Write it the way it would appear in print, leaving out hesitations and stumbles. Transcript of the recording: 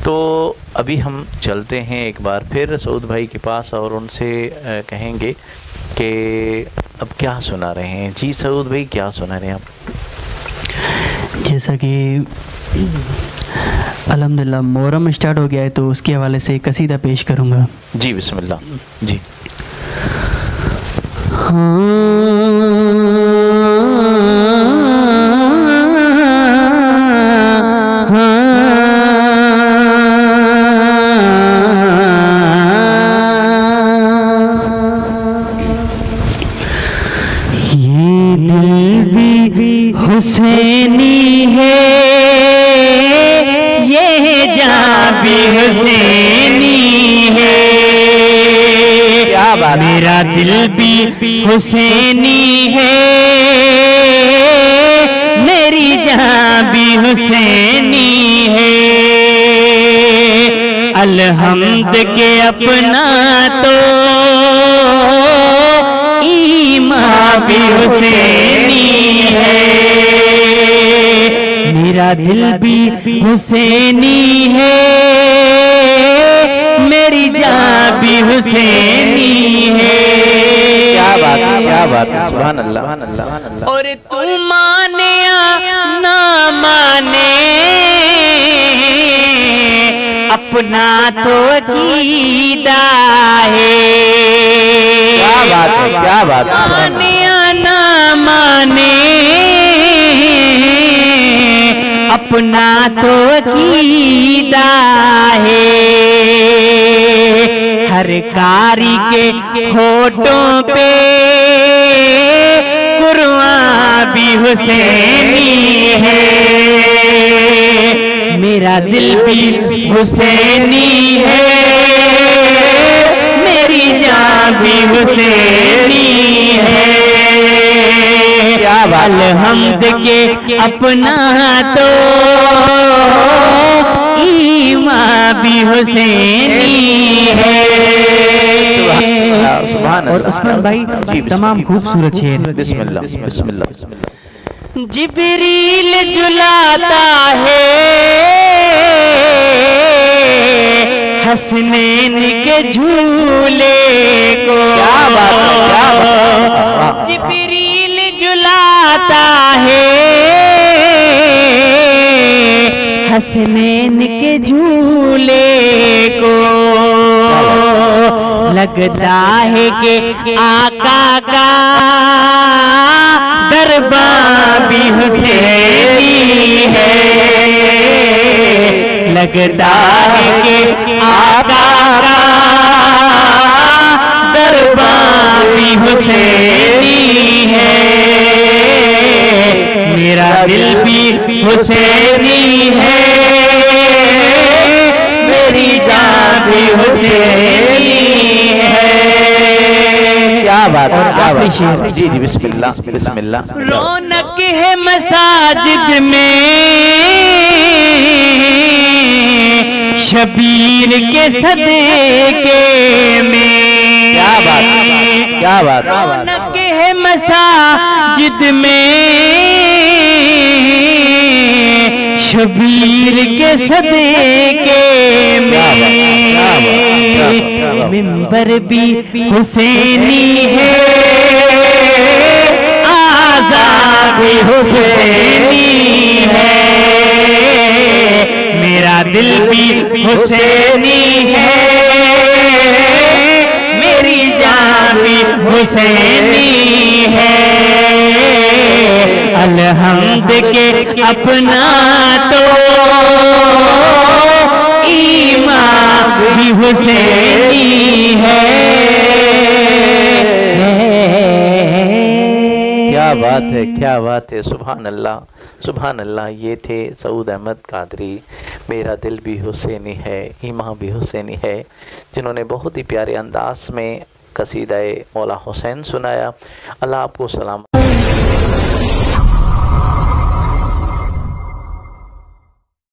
तो अभी हम चलते हैं एक बार फिर सऊद भाई के पास और उनसे कहेंगे कि अब क्या सुना रहे हैं। जी सऊद भाई, क्या सुना रहे हैं आप? जैसा कि अल्हम्दुलिल्लाह मुहर्रम स्टार्ट हो गया है तो उसके हवाले से कसीदा पेश करूँगा। जी बिस्मिल्लाह। जी ये दिल भी हुसैनी है, ये जान भी हुसैनी है। क्या बात, मेरा दिल भी हुसैनी है, मेरी जान भी हुसैनी है। अलहम्द के अपना तो ईमान भी हुसैनी है। मेरा दिल भी हुसैनी है, मेरी जान भी हुसैनी है। क्या बात है, क्या बात है, सुभान अल्लाह, सुभान अल्लाह, सुभान अल्लाह। और तू माने या ना माने, अपना तो अकीदा है। क्या बात है, क्या बात है, माने या ना माने, अपना तो अकीदा है। हर कारी के होठों पे कुर्बान भी हुसैनी है। मेरा दिल भी हुसैनी है, मेरी जान भी हुसैनी है। अलहम्द के अपना तो ईमान भी हुसैनी है। और उस्मान भाई तमाम खूबसूरत शेर। बिस्मिल्लाह बिस्मिल्लाह। जिब्रील झुलाता है हसनैन के झूले को। क्या बात है, क्या बात है। जिब्रील झुलाता है हसनैन के झूले को। लगता है कि आका का दरबार भी हुसैनी है। लगता है कि आका का दरबार भी हुसैनी है। मेरा दिल भी हुसैनी है, मेरी जान भी हुसैनी है। क्या बात है, क्या बात शेर। है। जी जी बिस्मिल्लाह बिस्मिल्लाह। रौनक है मसाजिद में शबीर के सदके में। क्या बात है, क्या बात है। रौनक है मसाजिद में शबीर के सदके में। मिंबर भी हुसैनी है, आज़ाद भी हुसैनी है। मेरा दिल भी हुसैनी है, मेरी जान भी हुसैनी है। अलहम्द के अपना तो ईमान भी हुसैनी है। क्या बात है, क्या बात है, सुभान अल्लाह सुभान अल्लाह। ये थे सऊद अहमद कादरी, मेरा दिल भी हुसैनी है, ईमान भी हुसैनी है, जिन्होंने बहुत ही प्यारे अंदाज में कसीदा मौला हुसैन सुनाया। अल्लाह आपको सलाम।